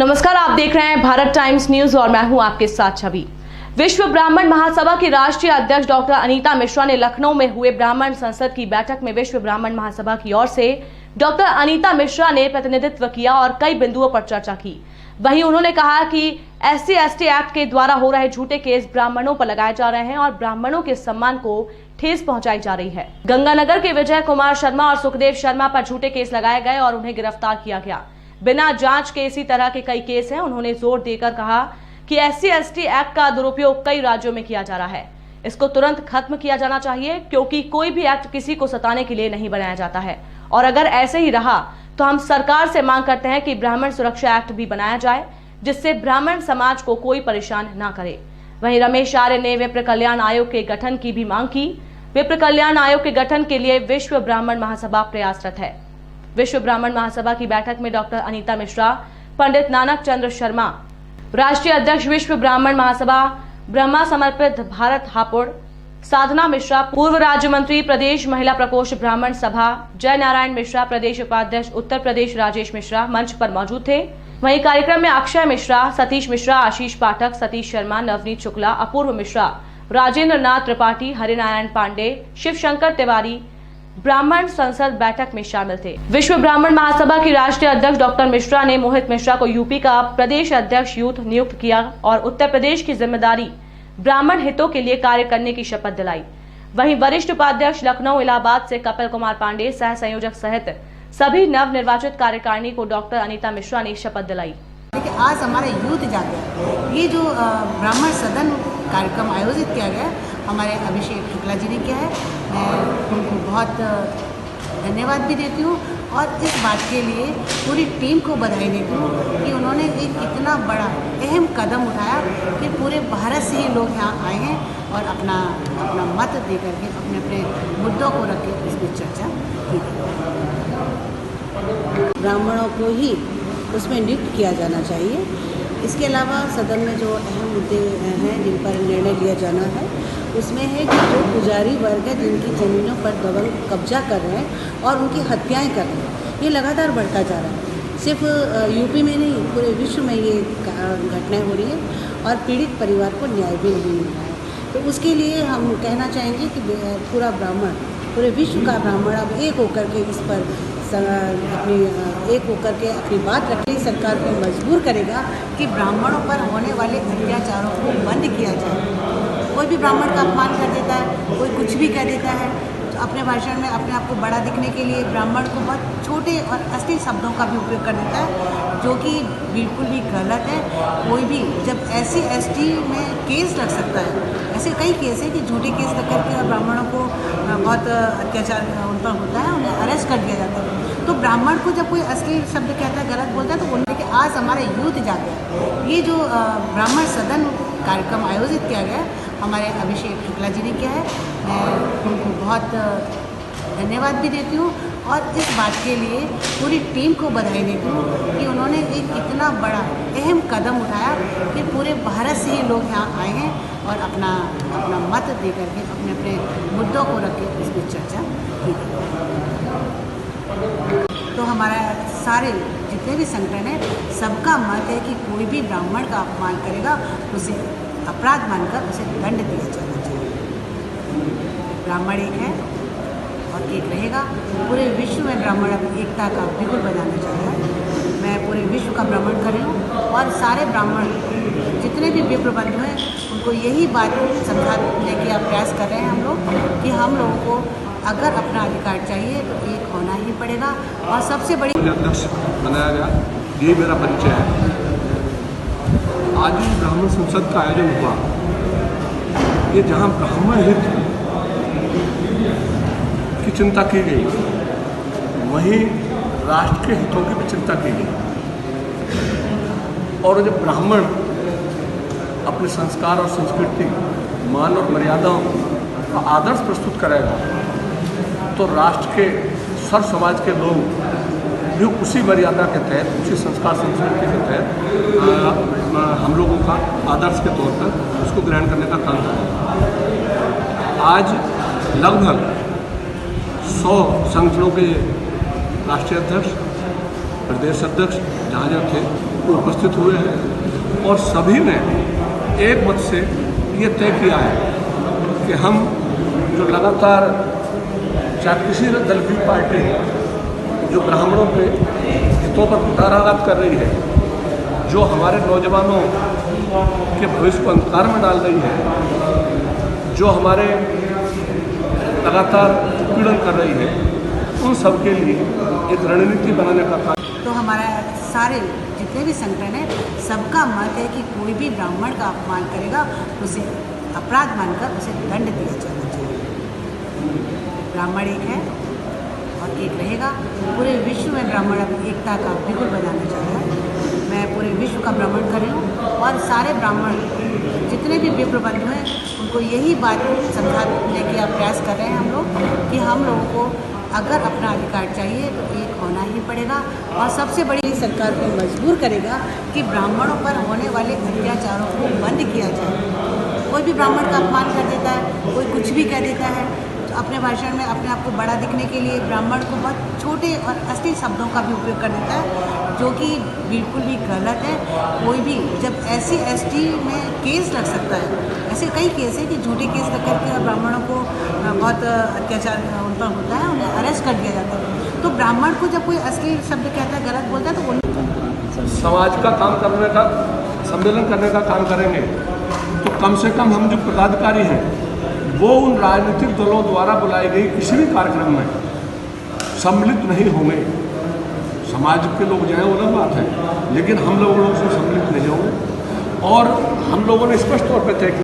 नमस्कार, आप देख रहे हैं भारत टाइम्स न्यूज और मैं हूं आपके साथ छवि। विश्व ब्राह्मण महासभा की राष्ट्रीय अध्यक्ष डॉक्टर अनीता मिश्रा ने लखनऊ में हुए ब्राह्मण संसद की बैठक में विश्व ब्राह्मण महासभा की ओर से डॉक्टर अनीता मिश्रा ने प्रतिनिधित्व किया और कई बिंदुओं पर चर्चा की। वहीं उन्होंने कहा कि SC/ST एक्ट के द्वारा हो रहे झूठे केस ब्राह्मणों पर लगाए जा रहे हैं और ब्राह्मणों के सम्मान को ठेस पहुंचाई जा रही है। गंगानगर के विजय कुमार शर्मा और सुखदेव शर्मा पर झूठे केस लगाए गए और उन्हें गिरफ्तार किया गया। बिना जांच के इसी तरह के कई केस हैं। उन्होंने जोर देकर कहा कि SC/ST एक्ट का दुरुपयोग कई राज्यों में किया जा रहा है। इसको तुरंत खत्म किया जाना चाहिए, क्योंकि कोई भी एक्ट किसी को सताने के लिए नहीं बनाया जाता है और अगर ऐसे ही रहा तो हम सरकार से मांग करते हैं कि ब्राह्मण सुरक्षा एक्ट भी बनाया जाए, जिससे ब्राह्मण समाज को कोई परेशान ना करे। वहीं रमेश आर्य ने विप्र कल्याण आयोग के गठन की भी मांग की। विप्र कल्याण आयोग के गठन के लिए विश्व ब्राह्मण महासभा प्रयासरत है। विश्व ब्राह्मण महासभा की बैठक में डॉक्टर अनीता मिश्रा, पंडित नानक चंद्र शर्मा, राष्ट्रीय अध्यक्ष विश्व ब्राह्मण महासभा ब्रह्मा समर्पित भारत हापुड़, साधना मिश्रा, पूर्व राज्य मंत्री प्रदेश महिला प्रकोष्ठ ब्राह्मण सभा, जय नारायण मिश्रा, प्रदेश उपाध्यक्ष उत्तर प्रदेश राजेश मिश्रा मंच पर मौजूद थे। वहीं कार्यक्रम में अक्षय मिश्रा, सतीश मिश्रा, आशीष पाठक, सतीश शर्मा, नवनीत शुक्ला, अपूर्व मिश्रा, राजेंद्र नाथ त्रिपाठी, हरिनारायण पांडे, शिवशंकर तिवारी ब्राह्मण संसद बैठक में शामिल थे। विश्व ब्राह्मण महासभा की राष्ट्रीय अध्यक्ष डॉक्टर मिश्रा ने मोहित मिश्रा को यूपी का प्रदेश अध्यक्ष यूथ नियुक्त किया और उत्तर प्रदेश की जिम्मेदारी ब्राह्मण हितों के लिए कार्य करने की शपथ दिलाई। वहीं वरिष्ठ उपाध्यक्ष लखनऊ इलाहाबाद से कपिल कुमार पांडे, सह संयोजक सहित सभी नव निर्वाचित कार्यकारिणी को डॉक्टर अनीता मिश्रा ने शपथ दिलाई। देखिए, आज हमारा यूथ जागरण, ये जो ब्राह्मण सदन कार्यक्रम आयोजित किया गया, हमारे अभिषेक शुक्ला जी ने किया है। मैं उनको बहुत धन्यवाद भी देती हूँ और इस बात के लिए पूरी टीम को बधाई देती हूँ कि उन्होंने एक इतना बड़ा अहम कदम उठाया कि पूरे भारत से ही लोग यहाँ आए हैं और अपना मत दे करके अपने मुद्दों को रख के इस पर चर्चा की। ब्राह्मणों को ही उसमें नियुक्त किया जाना चाहिए। इसके अलावा सदन में जो अहम मुद्दे हैं जिन पर निर्णय लिया जाना है, उसमें है कि जो पुजारी वर्ग है जिनकी ज़मीनों पर दबंग कब्जा कर रहे हैं और उनकी हत्याएं कर रहे हैं, ये लगातार बढ़ता जा रहा है। सिर्फ यूपी में नहीं, पूरे विश्व में ये घटनाएं हो रही हैं और पीड़ित परिवार को न्याय भी नहीं मिल रहा है। तो उसके लिए हम कहना चाहेंगे कि पूरा ब्राह्मण, पूरे विश्व का ब्राह्मण अब एक होकर के इस पर अपनी बात रखनी सरकार को मजबूर करेगा कि ब्राह्मणों पर होने वाले अत्याचारों को बंद किया जाए। कोई भी ब्राह्मण का अपमान कर देता है, कोई कुछ भी कह देता है, तो अपने भाषण में अपने आप को बड़ा दिखने के लिए ब्राह्मण को बहुत छोटे और अश्लील शब्दों का भी उपयोग कर देता है, जो कि बिल्कुल भी गलत है। कोई भी जब SC/ST में केस लग सकता है, ऐसे कई केस है कि झूठे केस लग करके और ब्राह्मणों को बहुत अत्याचार उन पर होता है, उन्हें अरेस्ट कर दिया जाता है। तो ब्राह्मण को जब कोई अश्लील शब्द कहता है, गलत बोलता है, तो बोलने के आज हमारा यूथ जागरण, ये जो ब्राह्मण सदन कार्यक्रम आयोजित किया गया, हमारे अभिषेक शुक्ला जी ने किया है। मैं उनको बहुत धन्यवाद भी देती हूँ और इस बात के लिए पूरी टीम को बधाई देती हूँ कि उन्होंने एक इतना बड़ा अहम कदम उठाया कि पूरे भारत से ही लोग यहाँ आए हैं और अपना मत दे करके अपने मुद्दों को रख के इस पर चर्चा की। तो हमारा सारे जितने भी संगठन है, सबका मत है कि कोई भी ब्राह्मण का अपमान करेगा उसे अपराध मानकर उसे दंड दिया जाना चाहिए। ब्राह्मण एक है और एक रहेगा। पूरे विश्व में ब्राह्मण अब एकता का बिगुल बजाना चाहेगा। मैं पूरे विश्व का भ्रमण कर रही हूँ और सारे ब्राह्मण जितने भी विप्र बंधु हैं, उनको यही बात समझाने का प्रयास कर रहे हैं हम लोग कि हम लोगों को अगर अपना अधिकार चाहिए तो एक होना ही पड़ेगा। और सबसे बड़ी अध्यक्ष बनाया गया, यही मेरा परिचय है। आज ही ब्राह्मण संसद का आयोजन हुआ, ये जहाँ ब्राह्मण हित की चिंता की गई, वहीं राष्ट्र के हितों की भी चिंता की गई। और जब ब्राह्मण अपने संस्कार और संस्कृति, मान और मर्यादाओं का आदर्श प्रस्तुत करेगा, तो राष्ट्र के सर्व समाज के लोग भी उसी मर्यादा के तहत, उसी संस्कार संस्कृति के तहत हम लोगों का आदर्श के तौर पर उसको ग्रहण करने का काम करें। आज लगभग 100 संगठनों के राष्ट्रीय अध्यक्ष, प्रदेश अध्यक्ष जहाँ थे, उपस्थित हुए हैं और सभी ने एक मत से ये तय किया है कि हम जो लगातार चाहे किसी दल की पार्टी जो ब्राह्मणों के हितों पर कुठाराघात कर रही है, जो हमारे नौजवानों के भविष्य को अंधकार में डाल रही है, जो हमारे लगातार उत्पीड़न कर रही है, उन सब के लिए एक रणनीति बनाने का कार्य। तो हमारा सारे जितने भी संगठन है सबका मत है कि कोई भी ब्राह्मण का अपमान करेगा तो उसे अपराध मानकर उसे दंड दिया जाना चाहिए। ब्राह्मण एक है और एक रहेगा। पूरे विश्व में ब्राह्मण अपनी एकता का बिगुल बजाना चाहता है। मैं पूरे विश्व का भ्रमण कर रही हूँ और सारे ब्राह्मण जितने भी विप्र बंधु हैं उनको यही बात समझाने का प्रयास कर रहे हैं हम लोग कि हम लोगों को अगर अपना अधिकार चाहिए तो एक होना ही पड़ेगा। और सबसे बड़ी सरकार को मजबूर करेगा कि ब्राह्मणों पर होने वाले अत्याचारों को बंद किया जाए। कोई भी ब्राह्मण का अपमान कर देता है, कोई कुछ भी कह देता है, तो अपने भाषण में अपने आप को बड़ा दिखने के लिए ब्राह्मण को बहुत छोटे और अश्लील शब्दों का भी उपयोग कर देता है, जो कि बिल्कुल भी गलत है। कोई भी जब SC ST में केस लग सकता है, ऐसे कई केस है कि झूठे केस लग करके ब्राह्मणों को बहुत अत्याचार उन पर होता है, उन्हें अरेस्ट कर दिया जाता है। तो ब्राह्मण को जब कोई अश्लील शब्द कहता है, गलत बोलता है, तो उन्हें समाज का काम करने का, सम्मेलन करने का काम करेंगे तो कम से कम हम जो पदाधिकारी हैं वो उन राजनीतिक दलों द्वारा बुलाई गई किसी भी कार्यक्रम में सम्मिलित नहीं होंगे। समाज के लोग जाएं वो अलग बात है, लेकिन हम लोग उसमें सम्मिलित नहीं होंगे। और हम लोगों ने स्पष्ट तौर पर तय किया